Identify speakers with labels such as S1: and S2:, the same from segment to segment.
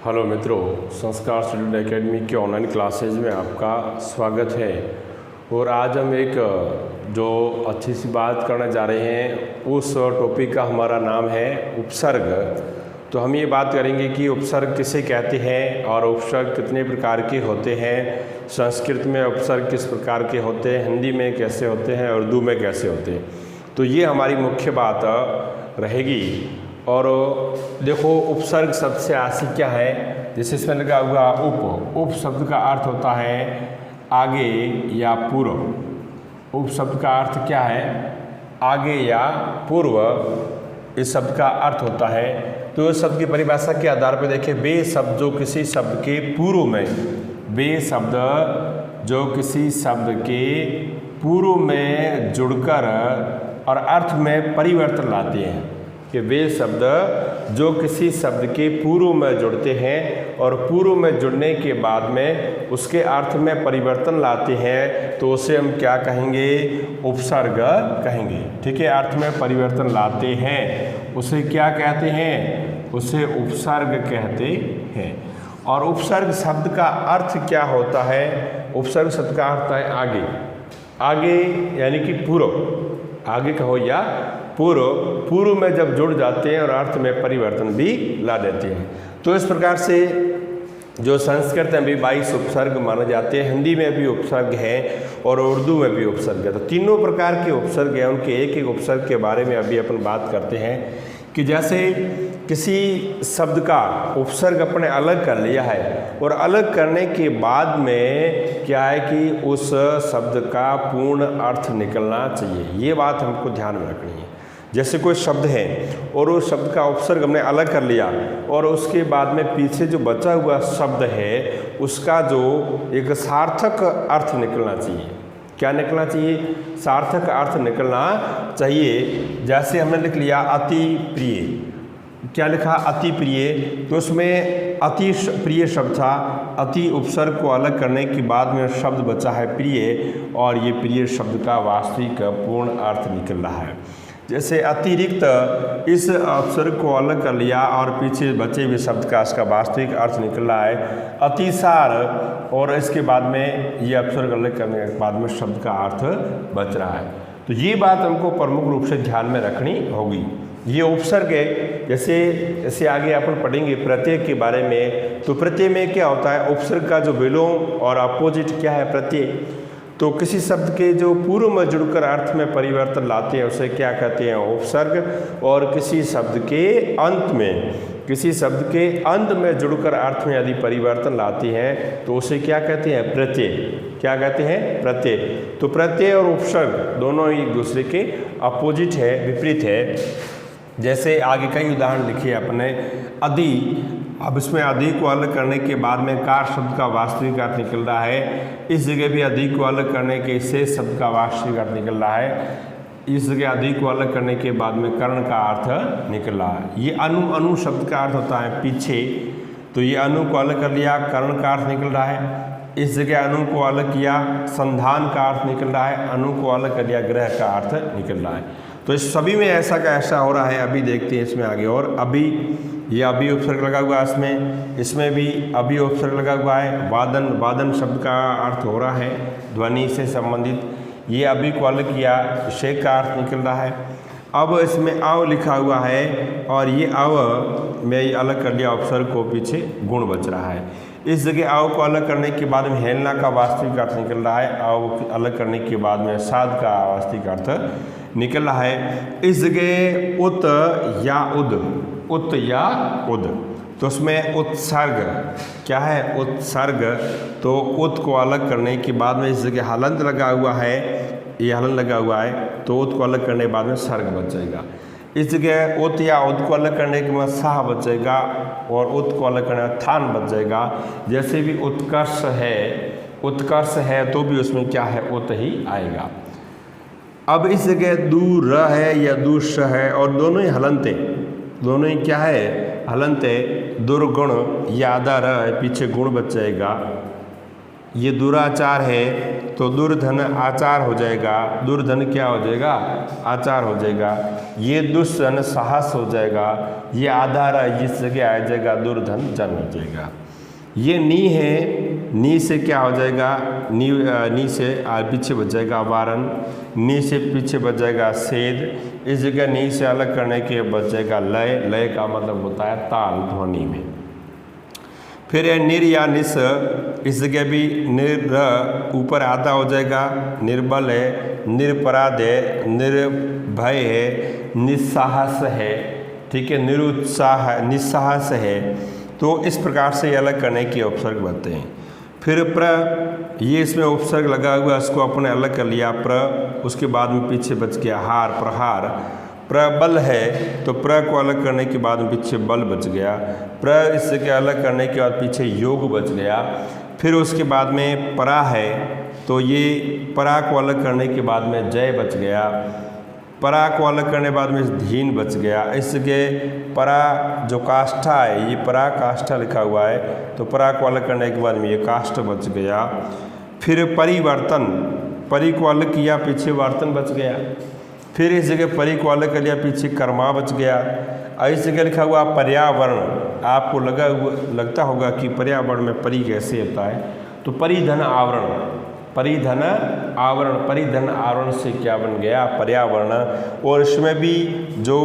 S1: Hello मित्रों, संस्कार student academy के ऑनलाइन क्लासेज में आपका स्वागत है। और आज हम एक जो अच्छी सी बात करने जा रहे हैं उस टॉपिक का हमारा नाम है उपसर्ग। तो हम ये बात करेंगे कि उपसर्ग किसे कहते हैं और उपसर्ग कितने प्रकार के होते हैं, संस्कृत में उपसर्ग किस प्रकार के होते हैं, हिंदी में कैसे होते हैं, उर्दू में कैसे होते हैं। तो ये हमारी मुख्य बात रहेगी। और देखो, उपसर्ग शब्द से आशी क्या है, जैसे इसमें लगा हुआ उप शब्द का अर्थ होता है आगे या पूर्व। उप शब्द का अर्थ क्या है, आगे या पूर्व, इस शब्द का अर्थ होता है। तो इस शब्द की परिभाषा के आधार पर देखिए, वे शब्द जो किसी शब्द के पूर्व में, वे शब्द जो किसी शब्द के पूर्व में जुड़कर और अर्थ में परिवर्तन लाते हैं, कि वे शब्द जो किसी शब्द के पूर्व में जुड़ते हैं और पूर्व में जुड़ने के बाद में उसके अर्थ में परिवर्तन लाते हैं, तो उसे हम क्या कहेंगे, उपसर्ग कहेंगे। ठीक है, अर्थ में परिवर्तन लाते हैं उसे क्या कहते हैं, उसे उपसर्ग कहते हैं। और उपसर्ग शब्द का अर्थ क्या होता है, उपसर्ग शब्द का अर्थ है आगे। आगे यानी कि पूर्व, आगे कहो या पूर्व में जब जुड़ जाते हैं और अर्थ में परिवर्तन भी ला देते हैं। तो इस प्रकार से जो संस्कृत में भी 22 उपसर्ग माने जाते हैं, हिंदी में भी उपसर्ग है और उर्दू में भी उपसर्ग है। तो तीनों प्रकार के उपसर्ग हैं, उनके एक एक उपसर्ग के बारे में अभी अपन बात करते हैं। कि जैसे किसी शब्द का उपसर्ग अपने अलग कर लिया है और अलग करने के बाद में क्या है कि उस शब्द का पूर्ण अर्थ निकलना चाहिए, ये बात हमको ध्यान में रखनी है। जैसे कोई शब्द है और उस शब्द का उपसर्ग हमने अलग कर लिया और उसके बाद में पीछे जो बचा हुआ शब्द है उसका जो एक सार्थक अर्थ निकलना चाहिए। क्या निकलना चाहिए, सार्थक अर्थ निकलना चाहिए। जैसे हमने लिख लिया अति प्रिय, क्या लिखा, अति प्रिय, तो उसमें अति प्रिय शब्द था, अति उपसर्ग को अलग करने के बाद में शब्द बचा है प्रिय, और ये प्रिय शब्द का वास्तविक पूर्ण अर्थ निकल रहा है। जैसे अतिरिक्त, इस उपसर्ग को अलग कर लिया और पीछे बचे हुए शब्द का इसका वास्तविक अर्थ निकल रहा है अतिसार, और इसके बाद में ये उपसर्ग अलग करने के बाद में शब्द का अर्थ बच रहा है। तो ये बात हमको प्रमुख रूप से ध्यान में रखनी होगी। ये उपसर्ग है। जैसे आगे अपन पढ़ेंगे प्रत्यय के बारे में, तो प्रत्यय में क्या होता है, उपसर्ग का जो विलोम और अपोजिट क्या है, प्रत्यय। तो किसी शब्द के जो पूर्व में जुड़कर अर्थ में परिवर्तन लाते हैं उसे क्या कहते हैं, उपसर्ग। और किसी शब्द के अंत में, किसी शब्द के अंत में जुड़कर अर्थ में यदि परिवर्तन लाते हैं तो उसे क्या कहते हैं, प्रत्यय। क्या कहते हैं, प्रत्यय। तो प्रत्यय और उपसर्ग दोनों एक दूसरे के अपोजिट है, विपरीत है। जैसे आगे कई उदाहरण लिखिए अपने, अधि, अब इसमें अधिक को अलग करने के बाद में कार शब्द का वास्तविक अर्थ निकल रहा है। इस जगह भी अधिक को अलग करने के शेष शब्द का वास्तविक अर्थ निकल रहा है। इस जगह अधिक को अलग करने के बाद में कर्ण का अर्थ निकल रहा है। ये अनु शब्द का अर्थ होता है पीछे, तो ये अनु को अलग कर लिया, कर्ण का अर्थ निकल रहा है। इस जगह अनु को अलग किया, संधान का अर्थ निकल रहा है। अनु को अलग कर लिया, ग्रह का अर्थ निकल रहा है। तो इस सभी में ऐसा का ऐसा हो रहा है। अभी देखते हैं इसमें आगे। और अभी, ये अभी उपसर्ग लगा हुआ है इसमें भी अभी उपसर्ग लगा हुआ है। वादन शब्द का अर्थ हो रहा है ध्वनि से संबंधित, ये अभी को अलग किया, शेख का अर्थ निकल रहा है। अब इसमें अव लिखा हुआ है और ये अव में अलग कर लिया उपसर्ग को, पीछे गुण बच रहा है। इस जगह अव को अलग करने के बाद में हेलना का वास्तविक अर्थ निकल रहा है। अव अलग करने के बाद में साध का वास्तविक अर्थ निकल रहा है। इस जगह उत या उद, तो उसमें उत्सर्ग क्या है, उत्सर्ग। तो उत को अलग करने के बाद में इस जगह हलंत लगा हुआ है, ये हलन लगा हुआ है, तो उत को अलग करने के बाद में सर्ग बच जाएगा। इस जगह उत या उद को अलग करने के बाद साह बच जाएगा और उत को अलग करने में थान बच जाएगा। जैसे भी उत्कर्ष है तो भी उसमें क्या है, उत ही आएगा। अब इस जगह दूर है या दूष है, और दोनों ही हलंते, दोनों ही क्या है, हलंते। दुर्गुण यादा र है, पीछे गुण बच जाएगा। ये दुराचार है तो दुर्धन आचार हो जाएगा, दुर्धन क्या हो जाएगा, आचार हो जाएगा। ये दुष्धन साहस हो जाएगा, ये आधार इस जगह आ जाएगा, दुर्धन जन हो जाएगा। ये नी है, नी से क्या हो जाएगा, नी से पीछे बच जाएगा वारण, नी से पीछे बच जाएगा सेद, इस जगह नी से अलग करने के बच जाएगा लय, लय का मतलब होता है ताल ध्वनि में। फिर है निर या निस, इस जगह भी निर ऊपर आधा हो जाएगा, निर्बल है, निरपराध है, निर्भय है, निस्साहस है, ठीक है, निरुत्साह है, निस्साहस है। तो इस प्रकार से ये अलग करने की उपसर्ग बनते हैं। फिर प्र, ये इसमें उपसर्ग लगा हुआ, इसको अपने अलग कर लिया प्र, उसके बाद में पीछे बच गया हार, प्रहार। प्रबल है तो प्र को अलग करने के बाद में पीछे बल बच गया, प्र इससे अलग करने के बाद पीछे योग बच गया। फिर उसके बाद में परा है तो ये परा को अलग करने के बाद में जय बच गया, परा को अलग करने के बाद में धीन बच गया। इस जगह परा जो काष्ठा है, ये परा काष्ठा लिखा हुआ है, तो परा को अलग करने के बाद में ये काष्ठ बच गया। फिर परिवर्तन, परी को अलग किया, पीछे वर्तन बच गया। फिर इस जगह परी को अलग कर लिया, पीछे कर्मा बच गया। इस जगह लिखा हुआ पर्यावरण, आपको लगता होगा कि पर्यावरण में परी कैसे होता है, तो परिधन आवरण, परिधन आवरण, परिधन आवरण से क्या बन गया, पर्यावरण। और इसमें भी जो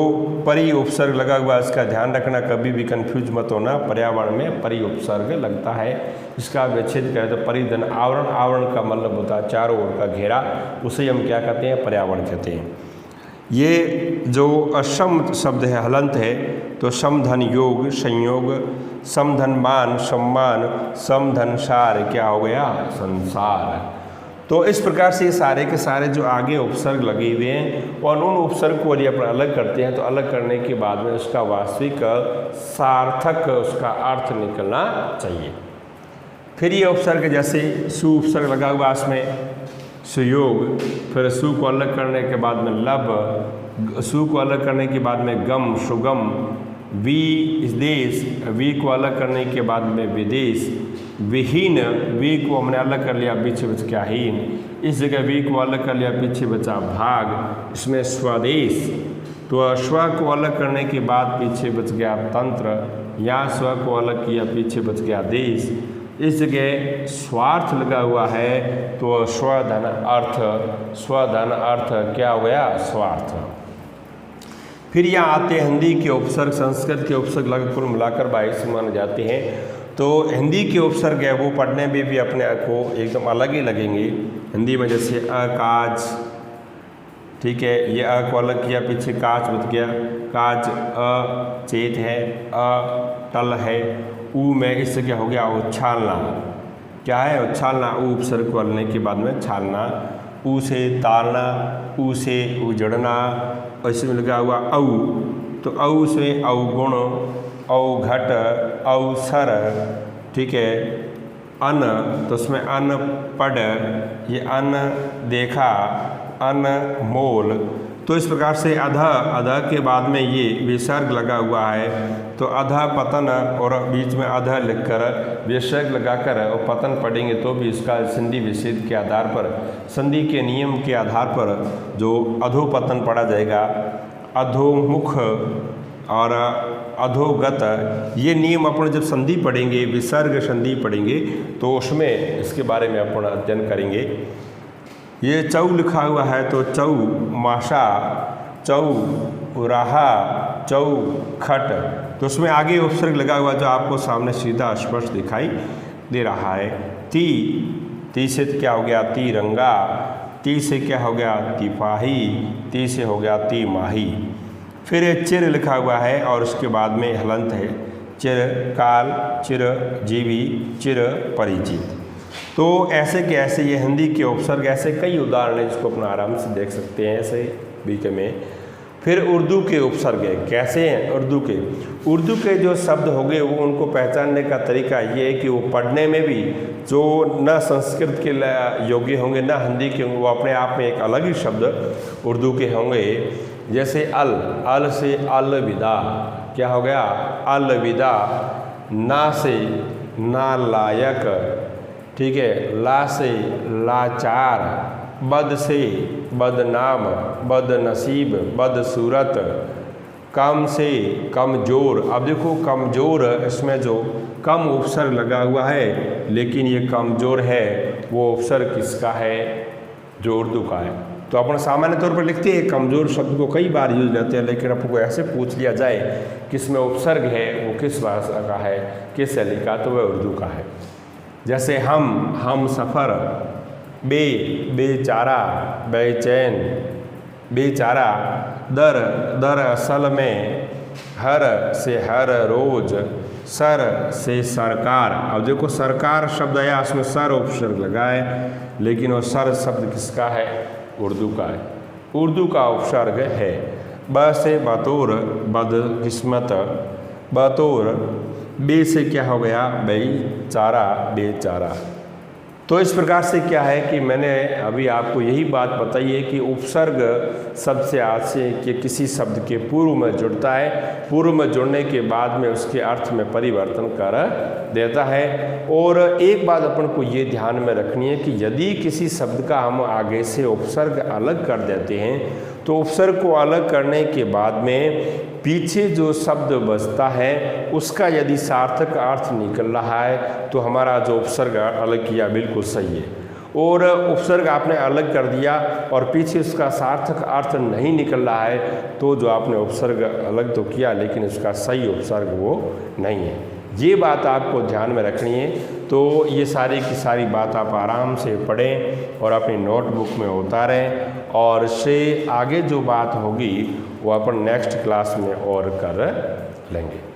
S1: परि उपसर्ग लगा हुआ है इसका ध्यान रखना, कभी भी कंफ्यूज मत होना, पर्यावरण में परि उपसर्ग लगता है, इसका विच्छेद करें तो परिधन आवरण, आवरण का मतलब होता है चारों ओर का घेरा, उसे हम क्या कहते हैं, पर्यावरण कहते हैं। ये जो असम शब्द है, हलंत है, तो समधन योग, संयोग, समधन मान, सम्मान, समधन सार, क्या हो गया, संसार। तो इस प्रकार से ये सारे के सारे जो आगे उपसर्ग लगे हुए हैं और उन उपसर्ग को यदि अपन अलग करते हैं तो अलग करने के बाद में उसका वास्तविक सार्थक उसका अर्थ निकलना चाहिए। फिर ये उपसर्ग जैसे सु उपसर्ग लगा हुआ इसमें सुयोग, फिर सु को अलग करने के बाद में लब, सु को अलग करने के बाद में गम, सुगम, विदेश, वी को अलग करने के बाद में विदेश, विहीन, वी को हमने अलग कर लिया, पीछे बच गया हीन। इस जगह वी को अलग कर लिया, पीछे बचा भाग, इसमें स्वदेश, तो स्व को अलग करने के बाद पीछे बच गया तंत्र, या स्व को अलग किया, पीछे बच गया देश। इस जगह स्वार्थ लगा हुआ है तो स्वधन अर्थ, स्वधन अर्थ क्या हो गया, स्वार्थ। फिर यहाँ आते हैं हिंदी के उपसर्ग, संस्कृत के उपसर्ग लगभग कुल मिलाकर 22 माने जाते हैं। तो हिंदी के उपसर्ग है वो पढ़ने में भी अपने को एकदम अलग ही लगेंगे। हिंदी में जैसे अकाज, ठीक है, ये अ को अलग किया, पीछे काज बच गया, काज अचेत है, अटल है। ऊ में इससे क्या हो गया, उछालना, क्या है, उछालना, ऊ उपसर्ग को अलने के बाद में छालना। ऊ से ताड़ना, ऊ से उजड़ना, इसमें लगा हुआ औ, तो औ से अवगुण, अवघट, अवसर, ठीक है। अन, तो उसमें अन पढ़, ये अन देखा, अनमोल। तो इस प्रकार से अधा, अधा के बाद में ये विसर्ग लगा हुआ है, तो अधा पतन और बीच में अधा लिखकर विसर्ग लगाकर और पतन पढ़ेंगे तो भी इसका संधि विच्छेद के आधार पर, संधि के नियम के आधार पर जो अधोपतन पढ़ा जाएगा, अधोमुख और अधोगत, ये नियम अपन जब संधि पढ़ेंगे, विसर्ग संधि पढ़ेंगे तो उसमें इसके बारे में अपन अध्ययन करेंगे। ये चौ लिखा हुआ है तो चौ माशा, चौ उराहा, चौ खट, तो उसमें आगे उपसर्ग लगा हुआ जो आपको सामने सीधा स्पष्ट दिखाई दे रहा है। ती, ती से क्या हो गया, तिरंगा, ती से क्या हो गया, तिपाही, ती से हो गया तिमाही। फिर चिर लिखा हुआ है और उसके बाद में हलंत है, चिर काल, चिर जीवी, चिर परिचित। तो ऐसे के ऐसे ये हिंदी के उपसर्ग, ऐसे कई उदाहरण हैं जिसको अपना आराम से देख सकते हैं ऐसे बीके में। फिर उर्दू के उपसर्ग है, कैसे हैं उर्दू के जो शब्द होंगे वो उनको पहचानने का तरीका ये है कि वो पढ़ने में भी जो न संस्कृत के योग्य होंगे न हिंदी के होंगे, वो अपने आप में एक अलग ही शब्द उर्दू के होंगे। जैसे अल, अल से अलविदा, क्या हो गया, अलविदा। ना से नालायक, ठीक है। ला से लाचार, बद से बदनाम, बदनसीब, बदसूरत, कम से कमज़ोर। अब देखो कमज़ोर, इसमें जो कम उपसर्ग लगा हुआ है, लेकिन ये कमज़ोर है वो उपसर्ग किसका है? जो उर्दू का है। तो अपन सामान्य तौर पर लिखते हैं कमज़ोर शब्द को कई बार यूज करते हैं, लेकिन आपको ऐसे पूछ लिया जाए किसमें उपसर्ग है, वो किस भाषा का है, किस शैली का, तो वह उर्दू का है। जैसे हम सफ़र, बेचारा, बेचैन, बेचारा, दर असल में, हर से हर रोज़, सर से सरकार। अब देखो सरकार शब्द आया, उसमें सर उपसर्ग लगा है, लेकिन वो सर शब्द किसका है? उर्दू का है। उर्दू का उपसर्ग है। ब से बतौर, बदकिस्मत, बतौर। बे से क्या हो गया? बेचारा, बेचारा। तो इस प्रकार से क्या है कि मैंने अभी आपको यही बात बताई है कि उपसर्ग शब्द से आज से कि किसी शब्द के पूर्व में जुड़ता है, पूर्व में जुड़ने के बाद में उसके अर्थ में परिवर्तन कर देता है। और एक बात अपन को ये ध्यान में रखनी है कि यदि किसी शब्द का हम आगे से उपसर्ग अलग कर देते हैं, तो उपसर्ग को अलग करने के बाद में पीछे जो शब्द बचता है उसका यदि सार्थक अर्थ निकल रहा है, तो हमारा जो उपसर्ग अलग किया बिल्कुल सही है। और उपसर्ग आपने अलग कर दिया और पीछे उसका सार्थक अर्थ नहीं निकल रहा है, तो जो आपने उपसर्ग अलग तो किया लेकिन उसका सही उपसर्ग वो नहीं है। ये बात आपको ध्यान में रखनी है। तो ये सारी की सारी बात आप आराम से पढ़ें और अपनी नोटबुक में उतारें, और से आगे जो बात होगी वो अपन नेक्स्ट क्लास में और कर लेंगे।